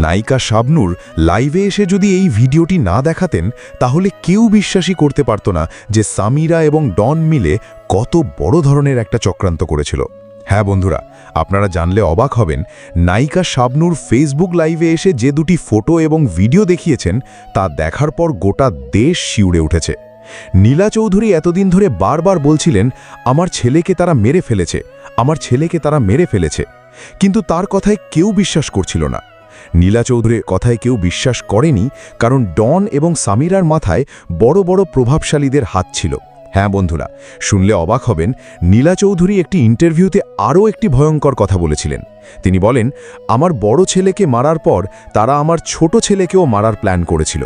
নায়িকা শাবনূর লাইভে এসে যদি এই ভিডিওটি না দেখাতেন তাহলে কেউ বিশ্বাসই করতে পারত না যে সামিরা এবং ডন মিলে কত বড় ধরনের একটা চক্রান্ত করেছিল। হ্যাঁ বন্ধুরা, আপনারা জানলে অবাক হবেন, নায়িকা শাবনূর ফেসবুক লাইভে এসে যে দুটি ফটো এবং ভিডিও দেখিয়েছেন তা দেখার পর গোটা দেশ শিউরে উঠেছে। নীলা চৌধুরী এতদিন ধরে বারবার বলছিলেন আমার ছেলেকে তারা মেরে ফেলেছে, আমার ছেলেকে তারা মেরে ফেলেছে, কিন্তু তার কথায় কেউ বিশ্বাস করছিল না। নীলা চৌধুরীর কথায় কেউ বিশ্বাস করেনি, কারণ ডন এবং সামিরার মাথায় বড় বড় প্রভাবশালীদের হাত ছিল। হ্যাঁ বন্ধুরা, শুনলে অবাক হবেন, নীলা চৌধুরী একটি ইন্টারভিউতে আরও একটি ভয়ঙ্কর কথা বলেছিলেন। তিনি বলেন, আমার বড় ছেলেকে মারার পর তারা আমার ছোট ছেলেকেও মারার প্ল্যান করেছিল।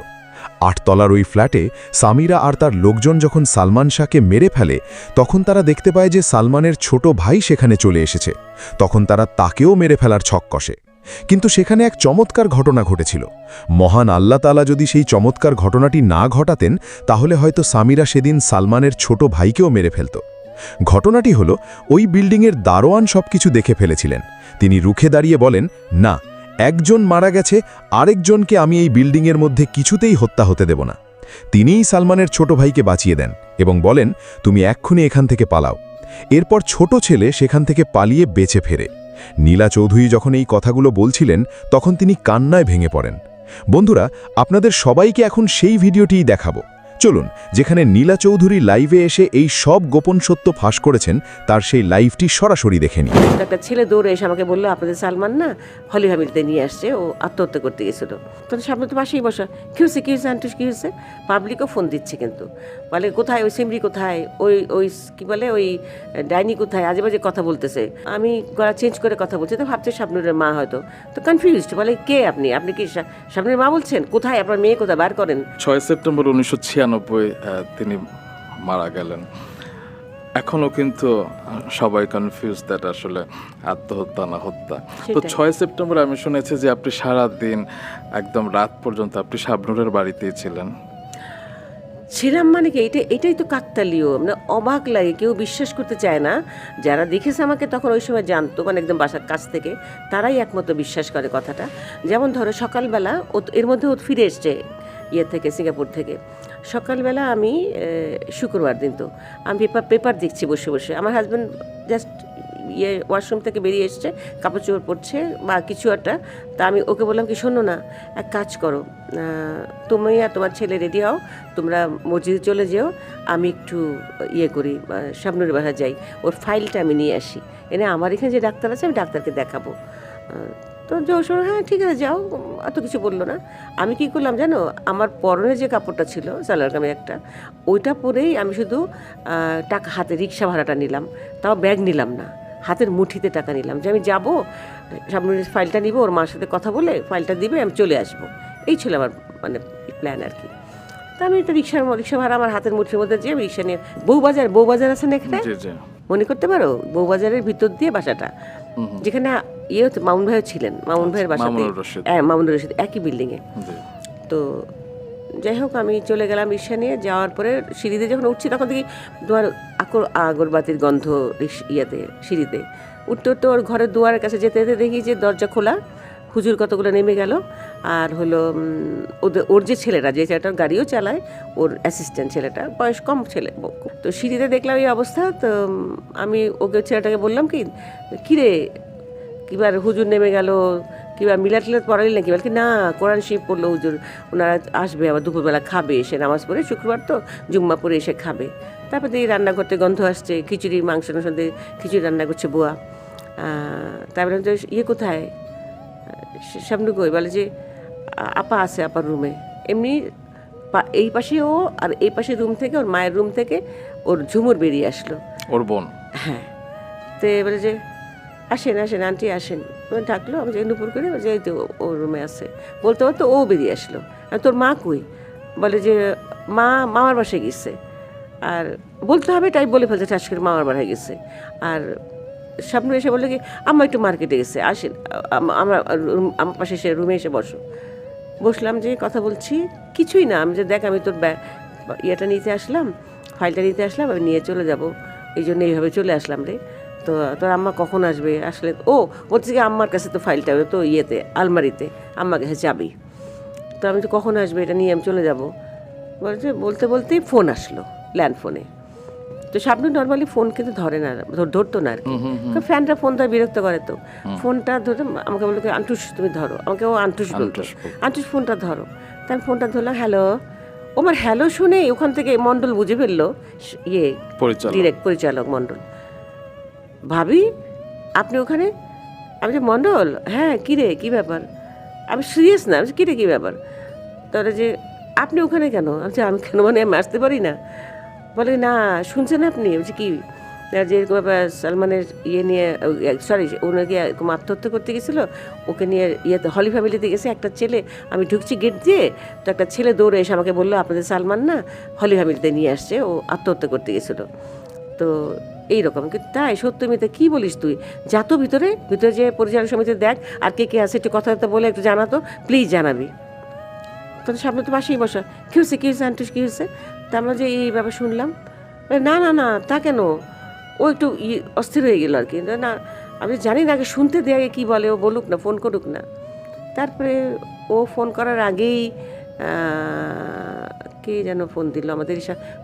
8 তলার ওই ফ্ল্যাটে সামিরা আর তার লোকজন যখন সালমান শাহকে মেরে ফেলে তখন তারা দেখতে পায় যে সালমানের ছোট ভাই সেখানে চলে এসেছে। তখন তারা তাকেও মেরে ফেলার ছক কষে। কিন্তু সেখানে এক চমৎকার ঘটনা ঘটেছিল। মহান আল্লাহ তাআলা যদি সেই চমৎকার ঘটনাটি না ঘটাতেন তাহলে হয়তো সামিরা সেদিন সালমানের ছোট ভাইকেও মেরে ফেলত। ঘটনাটি হলো, ওই বিল্ডিংয়ের দারোয়ান সবকিছু দেখে ফেলেছিলেন। তিনি রুখে দাঁড়িয়ে বলেন, না, একজন মারা গেছে, আরেকজনকে আমি এই বিল্ডিংয়ের মধ্যে কিছুতেই হত্যা হতে দেব না। তিনিই সালমানের ছোট ভাইকে বাঁচিয়ে দেন এবং বলেন, তুমি এক্ষুনি এখান থেকে পালাও। এরপর ছোট ছেলে সেখান থেকে পালিয়ে বেঁচে ফেরে। নীলা চৌধুরী যখন এই কথাগুলো বলছিলেন তখন তিনি কান্নায় ভেঙে পড়েন। বন্ধুরা, আপনাদের সবাইকে এখন সেই ভিডিওটিই দেখাবো। চলুন, যেখানে নীলা চৌধুরী লাইভে এসে এই সব গোপন সত্য ফাঁস করেছেন তার সেই লাইভটি সরাসরি দেখে নিন। একটা ছেলে দৌড়ে এসে আমাকে বললো, আপনাদের সালমান না হলি ফ্যামিলিতে নিয়ে আসছে, ও আত্মহত্যা করতে গেছিল। তখন সামনে তো পাশেই বসা, কী হয়েছে কী হয়েছে আন্টুস কী হয়েছে? পাবলিকও ফোন দিচ্ছে, কিন্তু বলে কোথায় ওই সিমরি, কোথায় ওই ওই কী বলে ওই ডাইনি, কোথায় আজে বাজে কথা বলতেছে। আমি গলা চেঞ্জ করে কথা বলছি, তো ভাবছে শাবনূরের মা হয়তো, তো কনফিউজড। বলে কে আপনি? আপনি কি শাবনূরের মা বলছেন? কোথায় আপনার মেয়ে? কোথায় বার করেন? 6 সেপ্টেম্বর 1996 তিনি মারা গেলেন। এখনও কিন্তু সবাই কনফিউজ দ্যাট আসলে আত্মহত্যা না হত্যা। তো 6 সেপ্টেম্বর আমি শুনেছি যে আপনি সারা দিন একদম রাত পর্যন্ত আপনি শাবনূরের বাড়িতেই ছিলেন। ছিলাম মানে কি, এটাই তো কাকতালীয়, মানে অবাক লাগে, কেউ বিশ্বাস করতে চায় না। যারা দেখেছে আমাকে তখন ওই সময় জানতো, মানে একদম বাসার কাছ থেকে, তারাই একমাত্র বিশ্বাস করে কথাটা। যেমন ধরো সকালবেলা এর মধ্যে ও ফিরে এসছে ইয়ে থেকে, সিঙ্গাপুর থেকে। সকালবেলা আমি শুক্রবার দিন, তো আমি পেপার দেখছি বসে বসে। আমার হাজব্যান্ড জাস্ট ওয়াশরুম থেকে বেরিয়ে এসছে, কাপড় চোপড় পরছে বা কিছু একটা। তা আমি ওকে বললাম কি, শোনো না, এক কাজ করো, তুমি আর তোমার ছেলে রেডি হও, তোমরা মসজিদে চলে যেও, আমি একটু ইয়ে করি, শাবনূরের বাসা যাই, ওর ফাইলটা আমি নিয়ে আসি, এনে আমার এখানে যে ডাক্তার আছে আমি ডাক্তারকে দেখাবো। তো জোর, হ্যাঁ ঠিক আছে যাও, এত কিছু বললো না। আমি কি করলাম জানো, আমার পরনে যে কাপড়টা ছিল সালোয়ার কামিজ একটা, ওইটা পরেই আমি শুধু টাকা হাতে, রিক্সা ভাড়াটা নিলাম, তাও ব্যাগ নিলাম না, হাতের মুঠিতে টাকা নিলাম, যে আমি যাবো, শাবনূরের ফাইলটা নিব, ওর মার সাথে কথা বলে ফাইলটা দিবে, আমি চলে আসবো। এই ছিল আমার মানে প্ল্যান আর কি। তা আমি একটা রিক্সা ভাড়া আমার হাতের মুঠির মধ্যে যেয়ে রিক্সা নিয়ে বউবাজার আছে না এখানে, মনে করতে পারো, বউবাজারের ভিতর দিয়ে বাসাটা, যেখানে ইয়ে মামুন ভাইও ছিলেন, মামুন ভাইয়ের বাসাতে, হ্যাঁ মামুনুর রশিদ, একই বিল্ডিংয়ে। তো যাই হোক, আমি চলে গেলাম রিক্সা নিয়ে। যাওয়ার পরে সিঁড়িতে যখন উঠছি তখন দেখি তোমার আগরবাতির গন্ধ ইয়েতে, সিঁড়িতে উঠতে উঠতে ওর ঘরের দুয়ারের কাছে যেতে যেতে দেখি যে দরজা খোলা, হুজুর কতগুলো নেমে গেল, আর হলো ওর যে ছেলেটার গাড়িও চালায়, ওর অ্যাসিস্ট্যান্ট ছেলেটা, বয়স কম ছেলে। তো সিঁড়িতে দেখলাম এই অবস্থা। তো আমি ছেলেটাকে বললাম কি, কিরে কিবার হুজুর নেমে গেল, কিংবা মিলাদ পড়ালি নাকি? বল কি, না, কোরআন শরীফ পড়লো হুজুর, ওনারা আসবে আবার দুপুরবেলা খাবে, এসে নামাজ পড়ে, শুক্রবার তো জুম্মা পড়ে এসে খাবে। তারপর দিয়ে রান্না করতে গন্ধ আসছে, খিচুড়ি, মাংস দিয়ে খিচুড়ি রান্না করছে বুয়া। তারপরে ইয়ে কোথায়, শাবনূর কই? বলে যে আপা আছে, আপার রুমে। এমনি এই পাশে ও, আর এই পাশে রুম থেকে, ওর মায়ের রুম থেকে ওর ঝুমুর বেরিয়ে আসলো, ওর বোন। হ্যাঁ, তো এবারে যে আসেন আন্টি আসেন, ডাকলো। আমি যাই নুপুর করে, যে তো ও রুমে আছে। বলতে বলতে ও বেরিয়ে আসলো। তোর মা কই? বলে যে মামার বাসায় গেছে। আর বলতে হবে তাই বলে ফেলছে, ঠাস করে মামার বাসায় গেছে। আর শাবনূর এসে বললো কি, আম্মা একটু মার্কেটে গেছে, আসেন আমার পাশে এসে রুমে এসে বসো। বসলাম, যে কথা বলছি, কিছুই না। আমি যে দেখ, আমি তোর ইয়েটা নিতে আসলাম, ফাইলটা নিতে আসলাম, আমি নিয়ে চলে যাব, এই জন্য এইভাবে চলে আসলাম রে। তো তোর আম্মা কখন আসবে, আসলে ও বলছে কি আম্মার কাছে তো ফাইলটা তো ইয়েতে আলমারিতে, আম্মার কাছে চাবি। তো আমি তো কখন আসবে এটা নিয়ে আমি চলে যাব। বলছে বলতে বলতেই ফোন আসলো, ল্যান্ড ফোনে। তো শাবনূর নর্মালি ফোন কিন্তু ধরে না, ধরতো না আর কি, কারণ ফ্যানটা ফোন ধরে বিরক্ত করে। তো ফোনটা ধরে আমাকে বললো কি আন্টুস তুমি ধরো, আমাকে ও আন্টুস বলতো, আন্টুস ফোনটা ধরো। তাই আমি ফোনটা ধরলাম, হ্যালো। ও আমার হ্যালো শুনে ওখান থেকে মণ্ডল বুঝে ফেললো, ইয়ে ডিরেক্ট পরিচালক মণ্ডল। ভাবি আপনি ওখানে? আমি যে মণ্ডল, হ্যাঁ কী রে কী ব্যাপার? আমি সিরিয়াস না, আমি কী রে কী ব্যাপার? তাহলে যে আপনি ওখানে কেন? আমি কেন মানে আমি আসতে পারি না? বলে না শুনছেন আপনি? বলছি কি? যে এরকম ব্যাপার সালমানের ইয়ে নিয়ে, সরি ওনাকে এরকম আত্মহত্যা করতে গেছিলো, ওকে নিয়ে ইয়েতে হলি ফ্যামিলিতে গেছে একটা ছেলে। আমি ঢুকছি গেট দিয়ে, তো একটা ছেলে দৌড়ে এসে আমাকে বললো আপনাদের সালমান না হলি ফ্যামিলিতে নিয়ে আসছে, ও আত্মহত্যা করতে গেছিলো। তো এইরকম কিন্তু তাই সত্যি মিথ্যা কী বলিস তুই? যা তো ভিতরে ভিতরে যে পরিচালক সমিতি দেখ আর কে কে আছে, একটু কথাবার্তা বলে একটু জানাতো প্লিজ, জানাবি। তোদের সামনে তো পাশেই বসা। কী হয়েছে কী হয়েছে আন্টুস কী হয়েছে? তা আমরা যে এই ব্যাপার শুনলাম। না না না তা কেন? ও একটু অস্থির হয়ে গেল আর কি। না আমি জানি না, আগে শুনতে দিয়ে আগে কী বলে, ও বলুক না, ফোন করুক না। তারপরে ও ফোন করার আগেই কে যেন ফোন দিল, আমাদের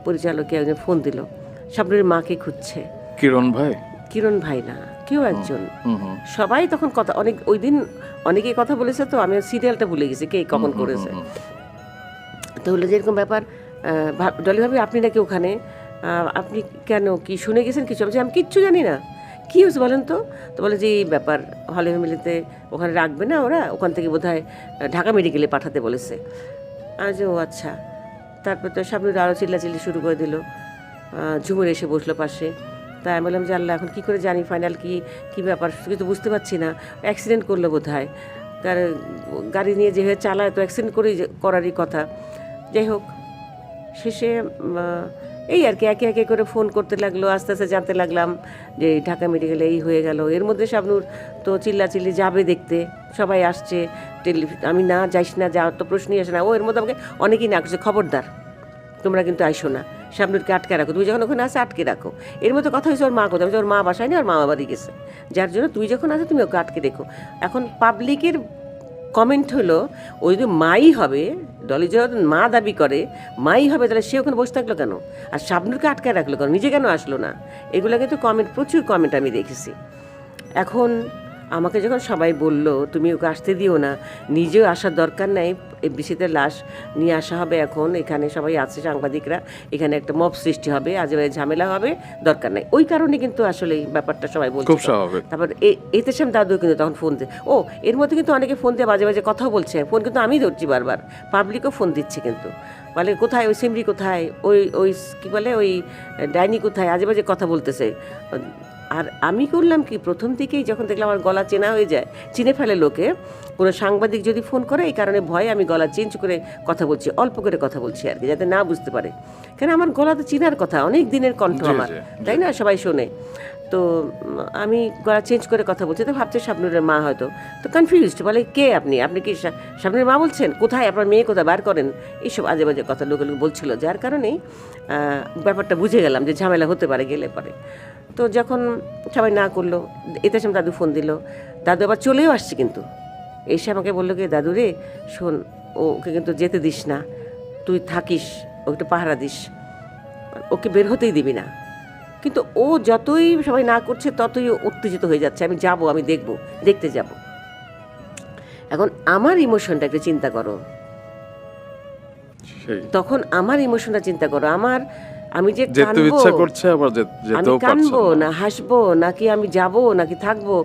পরিচালককে একজন ফোন দিল, শাবনূরের মাকে খুঁজছে। কিরণ ভাই? কিরণ ভাই না, কেউ একজন। সবাই তখন কথা, অনেক ওই দিন অনেকেই কথা বলেছে, তো আমি সিরিয়ালটা ভুলে গেছি কে কখন করেছে। তো হলো যে এরকম ব্যাপার, ডলি ভাবি আপনি নাকি ওখানে, আপনি কেন কি শুনে গেছেন কিছু? আমি কিচ্ছু জানি না। কী হয়েছে বলেন তো? তো বলে যে এই ব্যাপার হলি ফ্যামিলিতে ওখানে রাখবে না ওরা, ওখান থেকে বোধহয় ঢাকা মেডিকেলে পাঠাতে বলেছে। যে ও আচ্ছা। তারপর তো শাবনূর আরও চিল্লাচিল্লি শুরু করে দিল। ঝুমুর এসে বসলো পাশে। তাই আমি বললাম যে আল্লাহ এখন কী করে জানি ফাইনাল কী ব্যাপার, কিছু বুঝতে পারছি না। অ্যাক্সিডেন্ট করলো বোধহয়, গাড়ি নিয়ে যেভাবে চালায় তো অ্যাক্সিডেন্ট করারই কথা। যাই হোক, শেষে এই আর কি একে একে করে ফোন করতে লাগলো, আস্তে আস্তে জানতে লাগলাম যে ঢাকা মেডিকেলে এই হয়ে গেল। এর মধ্যে শাবনূর তো চিল্লাচিল্লি যাবে দেখতে, সবাই আসছে, আমি না যাইস না, যাওয়ার তো প্রশ্নই আসে না। ও এর মধ্যে আমাকে অনেকেই না করছে, খবরদার তোমরা কিন্তু আইসো না, শাবনূরকে আটকে রাখো, তুমি যখন ওখানে আসে আটকে রাখো। এর মধ্যে কথা হয়েছে ওর মা কোথায়, ওর মা বাসায় নেই, ওর মামা বাড়ি গেছে, যার জন্য তুই যখন আসো তুমি ওকে আটকে রেখো। এখন পাবলিকের কমেন্ট হলো ওই যদি মাই হবে, ডলি যখন মা দাবি করে মাই হবে, তাহলে সে ওখানে বসে থাকলো কেন? আর শাবনূরকে আটকে রাখলো কেন? নিজে কেন আসলো না? এগুলো কিন্তু কমেন্ট, প্রচুর কমেন্ট আমি দেখেছি। এখন আমাকে যখন সবাই বলল তুমি ওকে আসতে দিও না, নিজেও আসার দরকার নাই, এফডিসিতে লাশ নিয়ে আসা হবে, এখন এখানে সবাই আছে সাংবাদিকরা, এখানে একটা মব সৃষ্টি হবে, আজেবাজে ঝামেলা হবে, দরকার নাই। ওই কারণে কিন্তু আসলে এই ব্যাপারটা সবাই বলছে। তারপর এতেশাম দাদু কিন্তু তখন ফোন দিয়ে, ও এর মধ্যে কিন্তু অনেকে ফোন দিয়ে বাজে বাজে কথাও বলছে, ফোন কিন্তু আমি ধরছি বারবার, পাবলিকও ফোন দিচ্ছে কিন্তু, বলে কোথায় ওই সিমরি, কোথায় ওই ওই কী বলে ওই ডাইনি, কোথায় আজে বাজে কথা বলতেছে। আর আমি করলাম কি, প্রথম দিকেই যখন দেখলাম আমার গলা চেনা হয়ে যায়, চিনে ফেলে লোকে, কোনো সাংবাদিক যদি ফোন করে, এই কারণে ভয়ে আমি গলা চেঞ্জ করে কথা বলছি, অল্প করে কথা বলছি আর কি, যাতে না বুঝতে পারে। কেন আমার গলা তো চেনার কথা, অনেক দিনের কণ্ঠ আমার, তাই না, সবাই শোনে। তো আমি গলা চেঞ্জ করে কথা বলছি, তো ভাবছে শাবনূরের মা হয়তো, তো কনফিউজড, বলে কে আপনি, আপনি কি শাবনূরের মা বলছেন? কোথায় আপনার মেয়ে, কোথায় বার করেন, এইসব আজে বাজে কথা লোক বলছিল, যার কারণেই ব্যাপারটা বুঝে গেলাম যে ঝামেলা হতে পারে গেলে পরে। তো যখন সবাই না করলো, এতেশাম দাদু ফোন দিল, দাদু আবার চলেও আসছে কিন্তু, এসে আমাকে বললো কি দাদু রে শোন, ওকে কিন্তু যেতে দিস না, তুই থাকিস, ওকে একটু পাহারা দিস, ওকে বের হতেই দিবি না। কিন্তু ও যতই সবাই না করছে ততই উত্তেজিত হয়ে যাচ্ছে, আমি যাব, আমি দেখব, দেখতে যাব। এখন আমার ইমোশনটা একটু চিন্তা করো, তখন আমার ইমোশনটা চিন্তা করো, আমি যে আমি কানবো না হাসবো, নাকি আমি যাব নাকি থাকবো,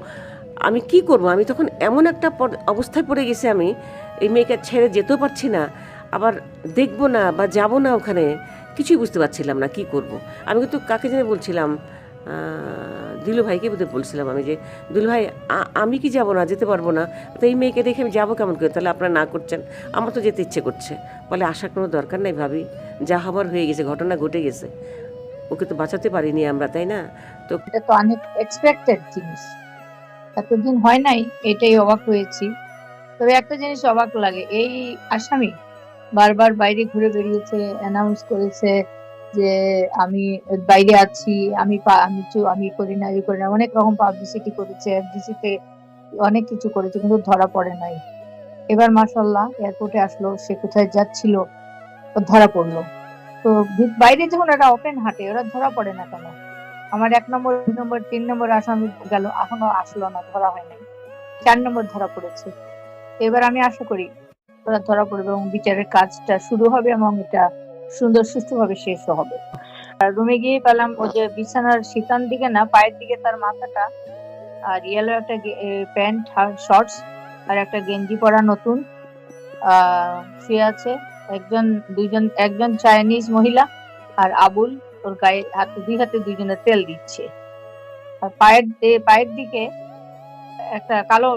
আমি কি করব? আমি তখন এমন একটা অবস্থায় পড়ে গেছি, আমি এই মেয়েকে ছেড়ে যেতেও পারছি না, আবার দেখবো না বা যাব না ওখানে, কিছুই বুঝতে পারছিলাম না কি করব। আমি কিন্তু কাকে জানি বলছিলাম, দিলু ভাইকে বোধহয় বলছিলাম আমি, যে দিলু ভাই আমি কি যাব না, যেতে পারবো না, তো এই মেয়েকে দেখে আমি যাবো কেমন করে? তাহলে আপনারা না করছেন, আমার তো যেতে ইচ্ছে করছে। বলে আসার কোনো দরকার নেই ভাবি, যা হবার হয়ে গেছে, ঘটনা ঘটে গেছে, ওকে তো বাঁচাতে পারিনি আমরা, তাই না? তো এটা তো আনএক্সপেক্টেড জিনিস, এতদিন হয় নাই, এটাই অবাক হয়েছি। তবে একটা জিনিস অবাক লাগে, এই আসামি বারবার বাইরে ঘুরে বেরিয়েছে, অ্যানাউন্স করেছে, যে আমি বাইরে আছি, আমি করি না, এই করি না, অনেক রকম পাবলিসিটি করেছে, এফডিসিতে অনেক কিছু করেছে, কিন্তু ধরা পড়ে নাই। এবার মাশাআল্লাহ এয়ারপোর্টে আসলো, সে কোথায় যাচ্ছিল, ও ধরা পড়লো। তো বাইরে যখন ওরা ওপেন হাঁটে, ওরা ধরা পড়ে না কেন? আমার 1 নম্বর, 2 নম্বর, 3 নম্বর আসামি গেল, এখনো আসলো না, ধরা হয় নাই। 4 নম্বর ধরা পড়েছে। এবার আমি আশা করি ওরা ধরা পড়বে এবং বিচারের কাজটা শুরু হবে এবং এটা সুন্দর সুষ্ঠুভাবে শেষও হবে। আর রুমে গিয়ে পেলাম ওই যে বিছানার শীতান দিকে না, পায়ের দিকে তার মাথাটা, আর ইয়েলো একটা প্যান্ট আর শর্টস আর একটা গেঞ্জি পরা নতুন শুয়ে আছে। একজন চাইনিজ মহিলা আর আবুল ওর গায়ে দুই হাতে দুইজনে তেল দিচ্ছে। আর পায়ের দিকে একটা কালো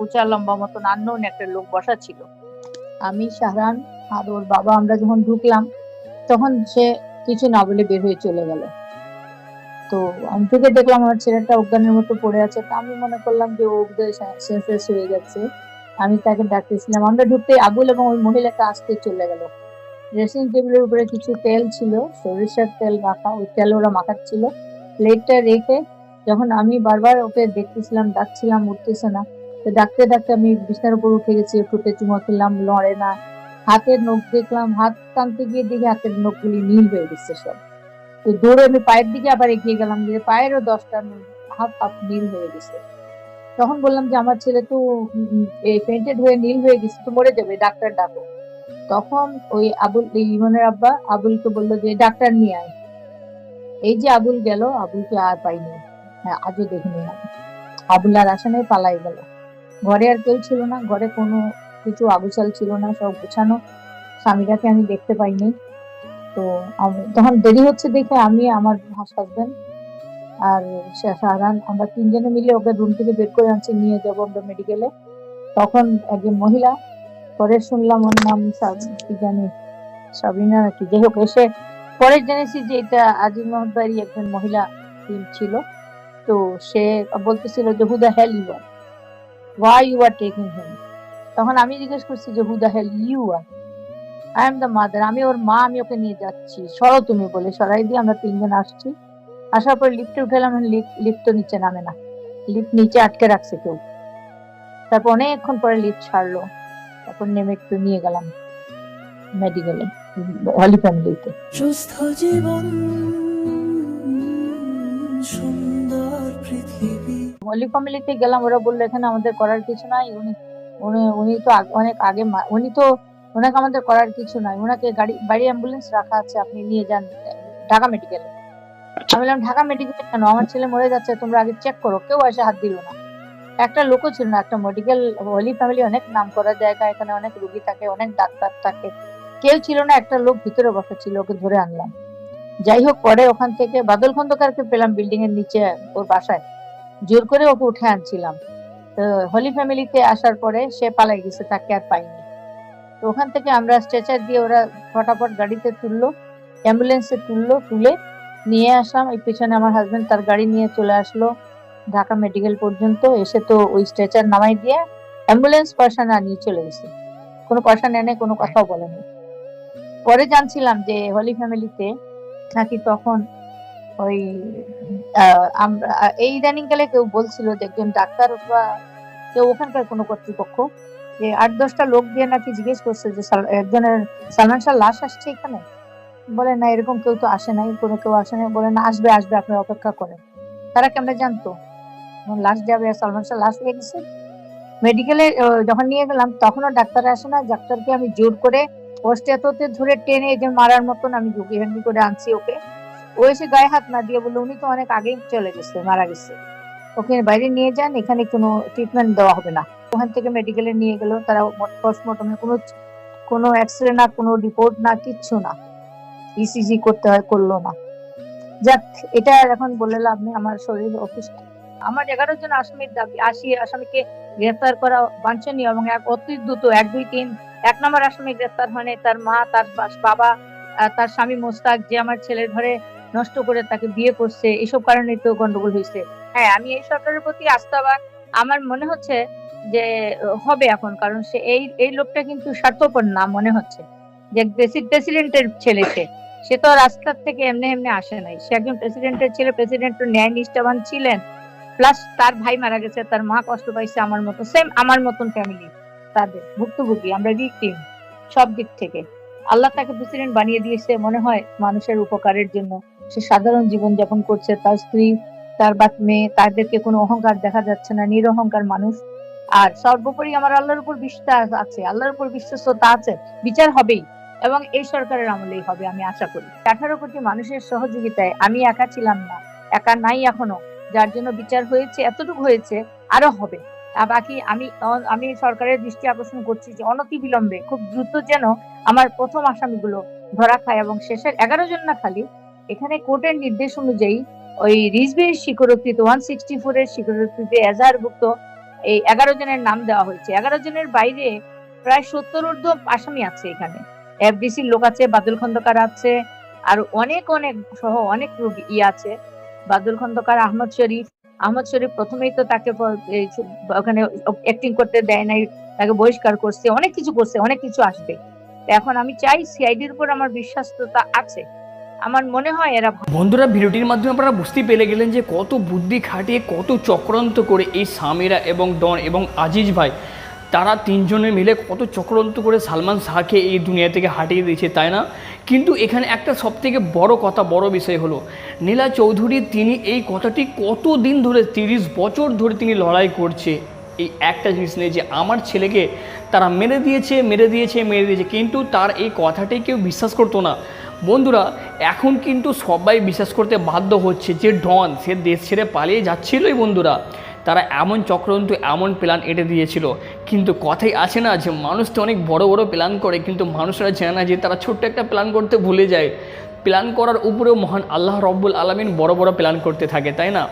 উঁচা লম্বা মতন আননোন একটা লোক বসা ছিল। আমি, শাহরান আর ওর বাবা আমরা যখন ঢুকলাম তখন সে কিছু না বলে বের হয়ে চলে গেল। তো আমি ঢুকে দেখলাম আমার ছেলেটা অজ্ঞানের মতো পড়ে আছে। তা আমি মনে করলাম যে ও বোধহয় সেন্সলেস হয়ে গেছে। আমি তাকে ডাকতেছিলাম। আমরা ঢুকতে আবুল এবং ওই মহিলাটা আসতে চলে গেল। ড্রেসিং টেবিলের উপরে কিছু তেল ছিল, সরিষার তেল রাখা, ওই তেল ওরা মাখাচ্ছিল। প্লেটটা রেখে যখন আমি বারবার ওকে দেখতেছিলাম, ডাকছিলাম, উঠতেছে না। তো ডাকতে ডাকতে আমি বিছানার উপর উঠে গেছি, ঠোঁটে চুমা খেলাম, লড়ে না। হাতের নখ দেখলাম, হাত টানতে গিয়ে দেখি হাতের নখগুলি নীল হয়ে গেছে সব। তো দৌড়ে আমি পায়ের দিকে আবার এগিয়ে গেলাম, যে পায়েরও 10টা হাত পা নীল হয়ে গেছে। তখন বললাম যে আমার ছেলে তো পেন্টেড হয়ে নীল হয়ে গেছে, তো মরে যাবে, ডাক্তার ডাকো। তখন ওই ইমনের আব্বা আবুলকে বললো যে ডাক্তার নিয়ে আয়। এই যে আবুল গেল, আবুলকে আর পাইনি। হ্যাঁ, আজও দেখিনি আমি। আবুল আর আসে নাই, পালাই গেল। ঘরে আর কেউ ছিল না, ঘরে কোনো কিছু আগুচাল ছিল না, সব গোছানো। স্বামীটাকে আমি দেখতে পাইনি। তো তখন দেরি হচ্ছে দেখে আমি, আমার হাজবেন্ড আর শাহরান, আমরা 3 জনে মিলে ওকে রুম থেকে বের করে আনছি, নিয়ে যাবো আমরা মেডিকেলে। তখন একজন মহিলা, পরে শুনলাম ওর নাম কি জানি, সাবিনা নাকি, যাই হোক, এসে পরে জেনেছি যে এটা আজিজ মোহাম্মদ বাড়ি একজন মহিলা টিম ছিল। তো সে বলতেছিল যে who the hell you are, why you are taking him. তখন আমি জিজ্ঞেস করছি যে who the hell you are. I am the mother, আমি ওর মা, আমি ওকে নিয়ে যাচ্ছি, সরো তুমি বলে সরাই দিয়ে আমরা 3 জন আসছি। আসার পর লিফটে উঠেলাম, লিফট তো নিচে নামে না, লিফট নিচে আটকে রাখছে কেউ। তারপর অনেকক্ষণ পরে লিফট ছাড়লো, তারপর নেমে একটু নিয়ে গেলাম মেডিকেলে, হলি ফ্যামিলিতে। সুস্থ জীবন, সুন্দর পৃথিবী। হলি ফ্যামিলিতে গেলাম, ওরা বললো এখানে আমাদের করার কিছু নাই, উনি তো অনেক আগে ওনাকে আমাদের করার কিছু নাই, ওনাকে বাড়ি অ্যাম্বুলেন্স রাখা আছে, আপনি নিয়ে যান ঢাকা মেডিকেলে। আমি বললাম ঢাকা মেডিকেলে কেন, আমার ছেলে মরে যাচ্ছে, তোমরা আগে চেক করো। কেউ এসে হাত দিল না, একটা লোকও ছিল না। একটা মেডিকেল, হলি ফ্যামিলি অনেক নাম করা জায়গা, এখানে অনেক রোগী থাকে, অনেক ডাক্তার থাকে, কেউ ছিল না। একটা লোক ভিতরে বসা ছিল, ওকে ধরে আনলাম। যাই হোক, পরে ওখান থেকে বাদল খন্দকারকে পেলাম বিল্ডিং এর নিচে ওর বাসায়, জোর করে ওকে উঠে আনছিলাম। তো হলি ফ্যামিলিতে আসার পরে সে পালাই গেছে, তাকে আর পাইনি। তো ওখান থেকে আমরা স্ট্রেচার দিয়ে, ওরা ফটাফট গাড়িতে তুললো, অ্যাম্বুলেন্সে তুলে নিয়ে আসলাম। এই পিছনে আমার হাজবেন্ড তার গাড়ি নিয়ে চলে আসলো ঢাকা মেডিকেল পর্যন্ত। এসে তো ওই স্ট্রেচার নামাই দিয়ে অ্যাম্বুলেন্স পয়সা না নিয়ে চলে গেছে, কোনো পয়সা নেয়, কোনো কথাও বলেনি। পরে জানছিলাম যে হলি ফ্যামিলিতে নাকি তখন ওই আমরা এই ইদানিং কালে কেউ বলছিল যে একজন ডাক্তার অথবা কেউ ওখানকার কোনো কর্তৃপক্ষ যে 8-10টা লোক দিয়ে নাকি জিজ্ঞেস করছে যে একজনের সালমান শাহ লাশ আসছে এখানে। বলে না, এরকম কেউ তো আসে নাই, কোনো কেউ আসে নাই। বলে না, আসবে আপনারা অপেক্ষা করেন। তারা কেমনে জানতো লাশ যাবে, সালমান শাহ লাশ হয়ে গেছে? মেডিকেলে যখন নিয়ে গেলাম তখনও ডাক্তার আসে না। ডাক্তারকে আমি জোর করে অস্ট্রেটোতে ধরে টেনে যে মারার মতন আমি ঝুঁকি করে আনছি ওকে। ও এসে গায়ে হাত না দিয়ে বললো উনি তো অনেক আগেই চলে গেছে, মারা গেছে, ওকে বাইরে নিয়ে যান, এখানে কোনো ট্রিটমেন্ট দেওয়া হবে না। ওখান থেকে মেডিকেলে নিয়ে গেল তারা, পোস্টমর্টমে কোনো এক্সরে না, কোনো রিপোর্ট না, কিচ্ছু না, ইসিজি করতে হয়, করলো না। যাক, এটা এখন বলে লাভ নেই, আমার শরীর অসুস্থ। আমার 11 জন আসামির দাবি, 80 আসামিকে গ্রেফতার করা বাঞ্ছনীয় এবং অতি দ্রুত। 1, 2, 3 1 নম্বর আসামি গ্রেফতার হয়নি, তার মা, তার বাবা, তার স্বামী মোস্তাক, যে আমার ছেলের ঘরে নষ্ট করে তাকে বিয়ে করছে, এসব কারণে তো গন্ডগোল হয়েছে। হ্যাঁ, আমি এই সরকারের প্রতি আস্থাবান। আমার মনে হচ্ছে যে হবে এখন, কারণ সে এই লোকটা কিন্তু স্বার্থপর না মনে হচ্ছে, যে প্রেসিডেন্টের ছেলে, সে তো রাস্তার থেকে এমনি এমনি আসে নাই, সে একজন প্রেসিডেন্টের ছেলে, প্রেসিডেন্ট ন্যায় নিষ্ঠাবান ছিলেন, প্লাস তার ভাই মারা গেছে, তার মা কষ্ট পাইছে আমার মতো, সেম আমার মতন ফ্যামিলি, তাদের ভুক্তভোগী, আমরা ভিকটিম সব দিক থেকে। আল্লাহ তাকে প্রেসিডেন্ট বানিয়ে দিয়েছে মনে হয় মানুষের উপকারের জন্য। সে সাধারণ জীবন যাপন করছে, তার স্ত্রী, তার মেয়ে, তাদেরকে কোনো অহংকার দেখা যাচ্ছে না, নিরহংকার মানুষ। আর সর্বোপরি আমার আল্লাহর উপর বিশ্বাস আছে, আল্লাহর উপর বিশ্বস্ততা আছে, বিচার হবেই, এবং এই সরকারের আমলেই হবে আমি আশা করি। 18 কোটি মানুষের সহযোগিতায়, আমি একা ছিলাম না, একা নাই এখনো, যার জন্য বিচার হয়েছে, এতটুকু হয়েছে, আরো হবে। আর বাকি আমি সরকারের দৃষ্টি আকর্ষণ করছি যে অনতিবিলম্বে খুব দ্রুত যেন আমার প্রথম আসামিগুলো ধরা খায়, এবং শেষের 11 জন না খালি, এখানে কোর্টের নির্দেশ অনুযায়ী ওই রিজভির স্বীকারোক্তিতে 164 এর স্বীকারোক্তিতে এজাহারভুক্ত এই 11 জনের নাম দেওয়া হয়েছে। 11 জনের বাইরে প্রায় 70 ঊর্ধ্ব আসামি আছে এখানে, এফডিসির লোক আছে, বাদল খন্দকার আছে, আর অনেক অনেক সহ অনেক আছে, বাদল খন্দকার, আহমদ শরীফ প্রথমেই তো তাকে ওখানে অ্যাক্টিং করতে দেয় নাই, তাকে বহিষ্কার করছে, অনেক কিছু করছে, অনেক কিছু আসবে। এখন আমি চাই, সিআইডির উপর আমার বিশ্বাসতা আছে, আমার মনে হয় এরা। বন্ধুরা, ভিডিওটির মাধ্যমে আপনারা বুঝতে পেরে গেলেন যে কত বুদ্ধি খাটিয়ে, কত চক্রান্ত করে এই সামিরা এবং ডন এবং আজিজ ভাই, তারা তিনজনে মিলে কত চক্রান্ত করে সালমান শাহকে এই দুনিয়া থেকে হাঁটিয়ে দিয়েছে, তাই না? কিন্তু এখানে একটা সবথেকে বড় কথা, বড় বিষয় হলো নীলা চৌধুরী, তিনি এই কথাটি কত দিন ধরে, 30 বছর ধরে তিনি লড়াই করছে এই একটা জিনিস নিয়ে, যে আমার ছেলেকে তারা মেরে দিয়েছে, কিন্তু তার এই কথাটি কেউ বিশ্বাস করতো না। বন্ধুরা, এখন কিন্তু সবাই বিশ্বাস করতে বাধ্য হচ্ছে যে ডন সে দেশ ছেড়ে পালিয়ে যাচ্ছিলই। বন্ধুরা, তারা এমন চক্রান্ত, এমন প্ল্যান এঁটে দিয়েছিল। কিন্তু কথাই আছে না যে মানুষ তো অনেক বড় বড় প্ল্যান করে, কিন্তু মানুষরা জানে না যে তারা ছোট্ট একটা প্ল্যান করতে ভুলে যায়। প্ল্যান করার উপরেও মহান আল্লাহ রব্বুল আলামিন বড় বড় প্ল্যান করতে থাকে, তাই না?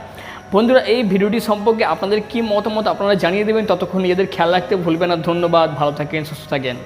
বন্ধুরা, এই ভিডিওটি সম্পর্কে আপনাদের কি মতামত আপনারা জানিয়ে দেবেন। ততক্ষণ নিজেদের খেয়াল রাখতে ভুলবেন না। ধন্যবাদ, ভালো থাকেন, সুস্থ থাকেন।